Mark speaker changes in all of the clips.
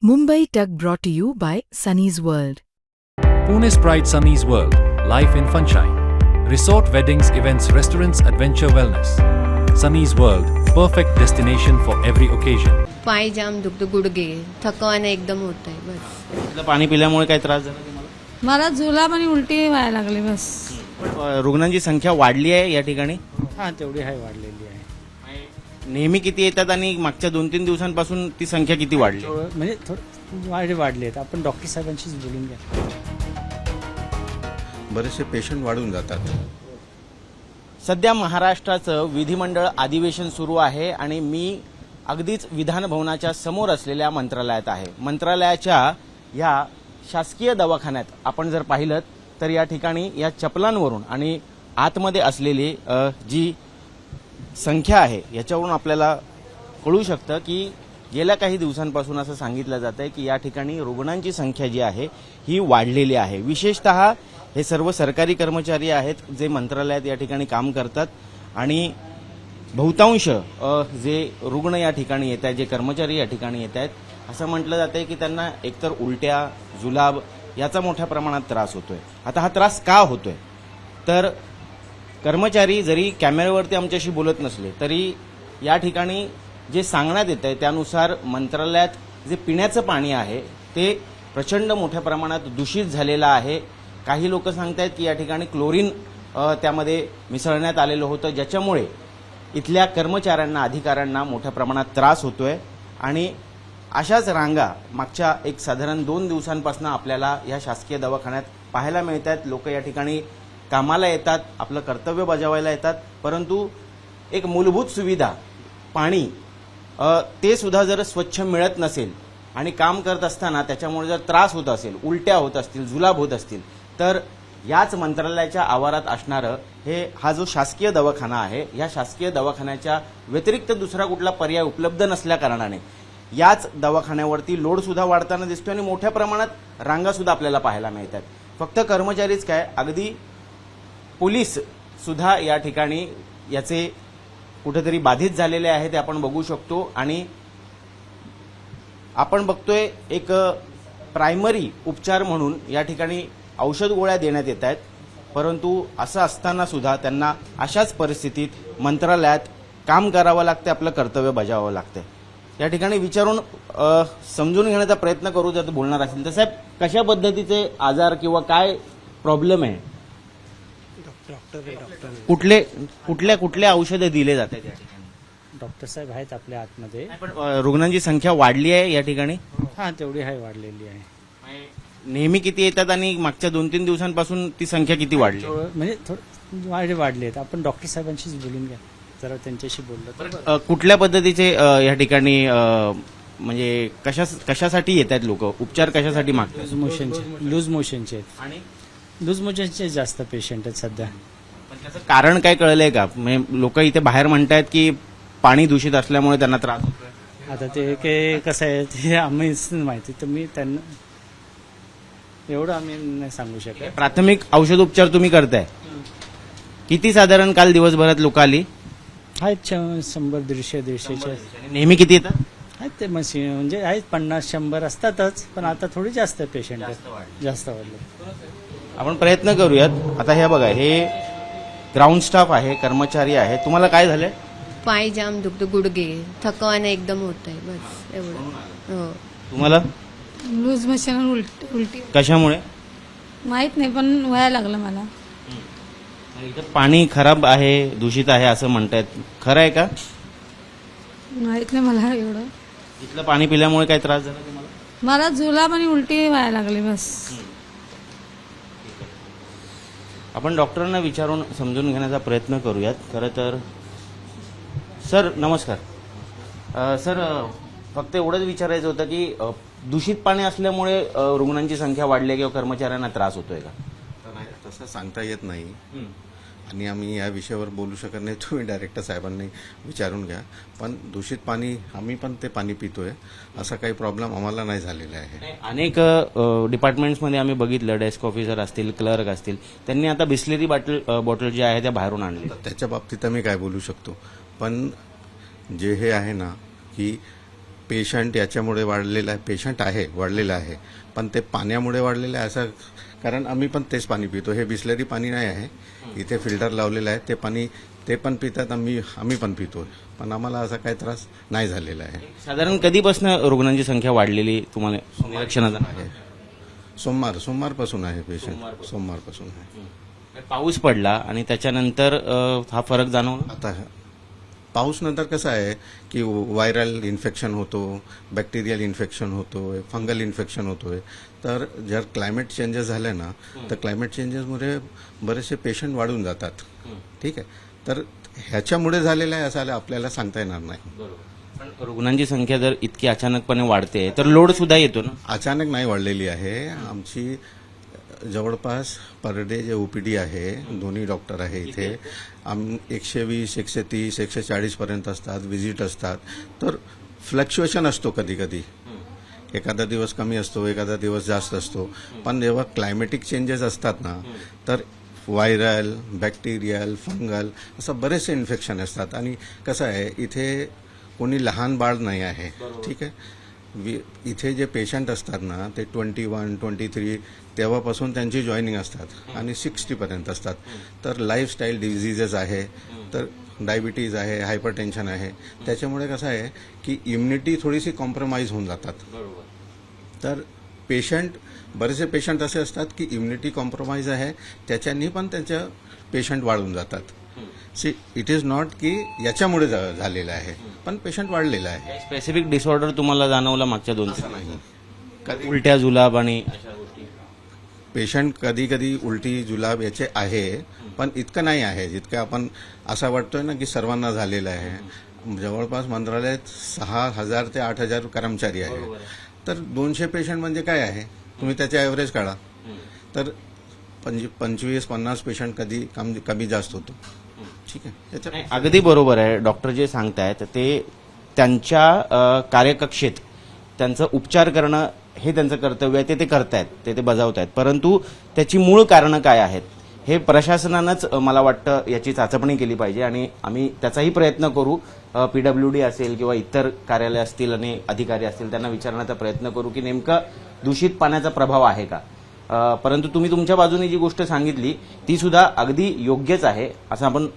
Speaker 1: Mumbai Tug brought to you by Sunny's World.
Speaker 2: Pune's Pride Sunny's World, Life in Funshine. Resort weddings, events, restaurants, adventure wellness. Sunny's World, perfect destination for every occasion.
Speaker 3: पाय जाम दुखतो, गुडघे थकवाने एकदम होत आहे बस.
Speaker 4: इथलं पाणी पिल्यामुळे काय त्रास झाला तुम्हाला?
Speaker 5: मला जुलाब आणि उलटी व्हायला लागली बस.
Speaker 4: रुग्णांची संख्या वाढली आहे या ठिकाणी.
Speaker 6: हां तेवढी आहे, वाढलेली आहे.
Speaker 4: नेहमी किती येतात आणि मागच्या 2-3 दिवसांपासून ती संख्या किती वाढली?
Speaker 6: म्हणजे वाढली आहेत. आपण डॉक्टर साहेबांशीच बोलून घ्या.
Speaker 7: बरेचसे पेशंट वाढून जातात.
Speaker 4: सध्या महाराष्ट्राचं विधिमंडळ अधिवेशन सुरू आहे आणि मी अगदीच विधान भवनाच्या समोर असलेल्या मंत्रालयात आहे. मंत्रालयाच्या या शासकीय दवाखान्यात आपण जर पाहिलं तर या ठिकाणी या चपलांवरून आणि आतमध्ये असलेली जी संख्या आहे याच्यावरून आपल्याला कळू शकतं की गेल्या काही दिवसांपासून असं सांगितलं जात आहे की या ठिकाणी रुग्णांची संख्या जी आहे ही वाढलेली आहे. विशेषतः हे सर्व सरकारी कर्मचारी आहेत जे मंत्रालयात या ठिकाणी काम करतात आणि बहुतांश जे रुग्ण या ठिकाणी येत आहेत, जे कर्मचारी या ठिकाणी येत आहेत, असं म्हटलं जातं की त्यांना एकतर उलट्या, जुलाब याचा मोठ्या प्रमाणात त्रास होतोय. आता हा त्रास का होतोय तर कर्मचारी जरी कॅमेऱ्यावरती आमच्याशी बोलत नसले तरी या ठिकाणी जे सांगण्यात येत आहे त्यानुसार मंत्रालयात जे पिण्याचं पाणी आहे ते प्रचंड मोठ्या प्रमाणात दूषित झालेलं आहे. काही लोक सांगतायत की या ठिकाणी क्लोरीन त्यामध्ये मिसळण्यात आलेलं होतं, ज्याच्यामुळे इथल्या कर्मचाऱ्यांना, अधिकाऱ्यांना मोठ्या प्रमाणात त्रास होतोय. आणि अशाच रांगा मागच्या एक साधारण 2 दिवसांपासून आपल्याला या शासकीय दवाखान्यात पाहायला मिळत आहेत. लोक या ठिकाणी कामाला येतात, आपलं कर्तव्य बजावायला येतात, परंतु एक मूलभूत सुविधा पाणी ते सुद्धा जर स्वच्छ मिळत नसेल आणि काम करत असताना त्याच्यामुळे जर त्रास होत असेल, उलट्या होत असतील, जुलाब होत असतील, तर याच मंत्रालयाच्या आवारात असणारं हा जो शासकीय दवाखाना आहे, या शासकीय दवाखान्याच्या व्यतिरिक्त दुसरा कुठला पर्याय उपलब्ध नसल्याकारणाने याच दवाखान्यावरती लोड सुद्धा वाढताना दिसतोय आणि मोठ्या प्रमाणात रांगा सुद्धा आपल्याला पाहायला मिळतात. फक्त कर्मचारीच काय, अगदी पोलीस सुद्धा या ठिकाणी याचे कुठेतरी बाधित झालेले आहे ते आपण बघू शकतो. आणि आपण बघतोय एक प्रायमरी उपचार म्हणून या ठिकाणी औषध गोळ्या देण्यात येत आहेत, परंतु असं असताना सुद्धा त्यांना अशाच परिस्थितीत मंत्रालयात काम करावं लागतं, आपलं कर्तव्य बजावावं लागतं. या ठिकाणी विचारून समजून घेण्याचा प्रयत्न करू जर बोलणार असेल तर. साहेब, कशा पद्धतीचे आजार किंवा काय प्रॉब्लेम आहे? कुठल्या औषधे दिले जातात या ठिकाणी?
Speaker 6: डॉक्टर साहेब आहेत आपल्या आतमध्ये.
Speaker 4: पण रुग्णांची संख्या वाढली आहे या ठिकाणी.
Speaker 6: हां तेवढी आहे, वाढलेली आहे.
Speaker 4: नेहमी किती येतात आणि मागच्या 2-3 दिवसांपासून ती संख्या किती वाढली?
Speaker 6: म्हणजे वाढली आहेत. आपण डॉक्टर साहेबांशीच बोलून घ्या, जरा त्यांच्याशी बोललो.
Speaker 4: कुठल्या पद्धतीचे या ठिकाणी म्हणजे कशासाठी येत आहेत लोक? उपचार कशासाठी मागतात?
Speaker 6: लूज मोशनचे आहेत आणि लूज मोशनचे जास्त पेशंट आहेत सध्या.
Speaker 4: पण त्याचं कारण काय कळलंय का? म्हणजे लोक इथे बाहेर म्हणतायत की पाणी दूषित असल्यामुळे त्यांना त्रास होतोय.
Speaker 6: आता ते कसं आहे ते आम्हीच माहिती, तर मी त्यांना एवढं आम्ही नाही सांगू शकत.
Speaker 4: प्राथमिक औषध उपचार तुम्ही करताय. किती साधारण काल दिवसभरात लोक आली?
Speaker 6: आहेत 100-150
Speaker 4: नेहमी किती येतात?
Speaker 6: आहेत ते म्हणजे आहेत 50-100 असतातच, पण आता थोडी जास्त पेशंट आहेत, जास्त वाढले.
Speaker 4: आपण प्रयत्न करूयात. आता हे बघा, हे ग्राउंड स्टाफ आहे, कर्मचारी आहे. तुम्हाला काय झालंय?
Speaker 3: पाय जाम दुखतो, गुडघे थकवाने एकदम होत आहे बस एवढं. हो.
Speaker 4: तुम्हाला
Speaker 5: लूज मोशन उलटी
Speaker 4: कशामुळे?
Speaker 5: माहित नाही पण व्हायला लागलं मला.
Speaker 4: इथं पाणी खराब आहे, दूषित आहे असं म्हणतायत, खरं आहे का?
Speaker 5: माहित नाही मला एवढं.
Speaker 4: इथलं पाणी पिल्यामुळे काय त्रास झाला तुम्हाला?
Speaker 5: मला जुलाब आणि उलटी व्हायला लागली बस.
Speaker 4: आपण डॉक्टरांना विचारून समजून घेण्याचा प्रयत्न करूयात. खरं तर सर नमस्कार. सर, फक्त एवढंच विचारायचं होतं की दूषित पाणी असल्यामुळे रुग्णांची संख्या वाढली आहे किंवा कर्मचाऱ्यांना त्रास होतोय का?
Speaker 7: नाही, तसं सांगता येत नाही आणि आम्ही या विषयावर बोलू शकत नाही. तुम्ही डायरेक्टर साहेबांनी विचारून घ्या. पण दूषित पाणी आम्ही पण ते पाणी पितोय, असा काही प्रॉब्लेम आम्हाला नाही झालेला आहे.
Speaker 4: अनेक डिपार्टमेंट्समध्ये आम्ही बघितलं, डेस्क ऑफिसर असतील, क्लर्क असतील, त्यांनी आता बिस्लेरी बॉटल ज्या आहे त्या बाहेरून आणली.
Speaker 7: त्याच्या बाबतीत आम्ही काय बोलू शकतो. पण जे हे आहे ना की पेशंट याच्यामुळे वाढलेला आहे, पेशंट आहे वाढलेला आहे, पण ते पाण्यामुळे वाढलेलं आहे असं, कारण आम्ही पण तेच पाणी पितो. हे बिस्लरी पाणी नाही आहे, इथे फिल्टर लावलेलं आहे, ते पाणी ते पण पितात, आम्ही पण पितो, पण आम्हाला असा काही त्रास नाही झालेला आहे.
Speaker 4: साधारण कधीपासून रुग्णांची संख्या वाढलेली तुम्हाला निरीक्षणात आहे?
Speaker 7: सोमवारपासून आहे पेशंट, सोमवारपासून आहे.
Speaker 4: पाऊस पडला आणि त्याच्यानंतर हा फरक जाणवला.
Speaker 7: आता पाऊस नंतर कसं आहे की व्हायरल इन्फेक्शन होतो, बॅक्टेरियल इन्फेक्शन होतोय, फंगल इन्फेक्शन होतोय. तर जर क्लायमेट चेंजेस झाले ना, तर क्लायमेट चेंजेसमुळे बरेचसे पेशंट वाढून जातात. ठीक आहे, तर ह्याच्यामुळे झालेलं आहे असं आपल्याला सांगता येणार नाही.
Speaker 4: पण रुग्णांची संख्या जर इतकी अचानकपणे वाढते तर लोड सुद्धा येतो ना.
Speaker 7: अचानक नाही वाढलेली आहे. आमची जवळपास पर डे जे ओपीडी आहे, दोन्ही डॉक्टर आहे इथे, 120, 130, 140 पर्यंत असतात, व्हिजिट असतात. तर फ्लक्च्युएशन असतो, कधी कधी एखादा दिवस कमी असतो, एखादा दिवस जास्त असतो. पण जेव्हा क्लायमेटिक चेंजेस असतात ना, तर व्हायरल, बॅक्टेरियल, फंगल असं बरेचसे इन्फेक्शन असतात. आणि कसं आहे, इथे कोणी लहान बाळ नाही आहे. ठीक आहे, इथे जे पेशंट असतात ना, ते 21, 23 तेव्हापासून त्यांची जॉईनिंग असतात आणि 60 पर्यंत असतात. तर लाईफस्टाईल डिझिजेस आहे, तर डायबिटीज आहे, हायपरटेन्शन आहे. त्याच्यामुळे कसं आहे की इम्युनिटी थोडीशी कॉम्प्रोमाइज होऊन जातात. तर बरेचसे पेशंट असे असतात की इम्युनिटी कॉम्प्रोमाइज आहे, त्याच्यानी पण त्यांच्या पेशंट वाढून जातात. इट इज नॉट की याच्यामुळे झालेलं आहे, पण पेशंट वाढलेला आहे.
Speaker 4: स्पेसिफिक डिसऑर्डर तुम्हाला जाणवला मागच्या 2
Speaker 7: नाही,
Speaker 4: उलट्या, जुलाब आणि अशा गोष्टी?
Speaker 7: पेशंट कधी कधी उलटी, जुलाब याचे आहे, पण इतकं नाही आहे जितकं आपण असं वाटतोय ना की सर्वांना झालेलं आहे. जवळपास मंत्रालयात 6,000 ते 8,000 कर्मचारी आहे. तर 200 पेशंट म्हणजे काय आहे, तुम्ही त्याचे ॲव्हरेज काढा. तर 25-50 पेशंट कधी कमी जास्त होतो. ठीक आहे,
Speaker 4: अगदी बरोबर आहे. डॉक्टर जे सांगतायत ते त्यांच्या कार्यकक्षेत त्यांचं उपचार करणं हे त्यांचं कर्तव्य आहे, ते करतायत, ते बजावतायत. परंतु त्याची मूळ कारणं काय आहेत हे प्रशासनानंच मला वाटतं याची चाचपणी केली पाहिजे आणि आम्ही त्याचाही प्रयत्न करू. PWD असेल किंवा इतर कार्यालय असतील आणि अधिकारी असतील त्यांना विचारण्याचा प्रयत्न करू की नेमका दूषित पाण्याचा प्रभाव आहे का. परंतु तुम्ही तुमच्या बाजूने जी गोष्ट सांगितली ती सुद्धा अगदी योग्यच आहे असं आपण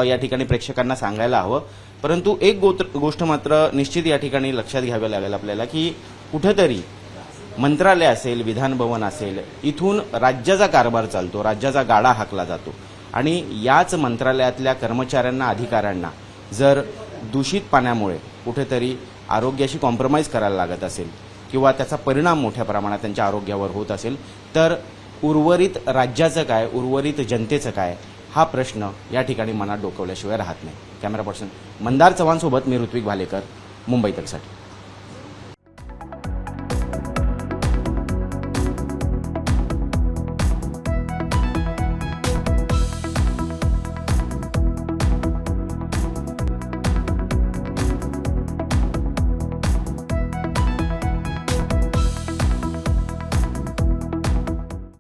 Speaker 4: या ठिकाणी प्रेक्षकांना सांगायला हवं. परंतु एक गोष्ट मात्र निश्चित या ठिकाणी लक्षात घ्यावी लागेल आपल्याला की कुठेतरी मंत्रालय असेल, विधान भवन असेल, इथून राज्याचा कारभार चालतो, राज्याचा गाडा हाकला जातो आणि याच मंत्रालयातल्या कर्मचाऱ्यांना, अधिकाऱ्यांना जर दूषित पाण्यामुळे कुठेतरी आरोग्याशी कॉम्प्रोमाइज करायला लागत असेल किंवा त्याचा परिणाम मोठ्या प्रमाणात त्यांच्या आरोग्यावर होत असेल तर उर्वरित राज्याचं काय, उर्वरित जनतेचं काय, हा प्रश्न या ठिकाणी मनात डोकवल्याशिवाय राहत नाही. कॅमेरा पर्सन मंदार चव्हाणसोबत मी ऋत्विक भालेकर, मुंबई तकसाठी.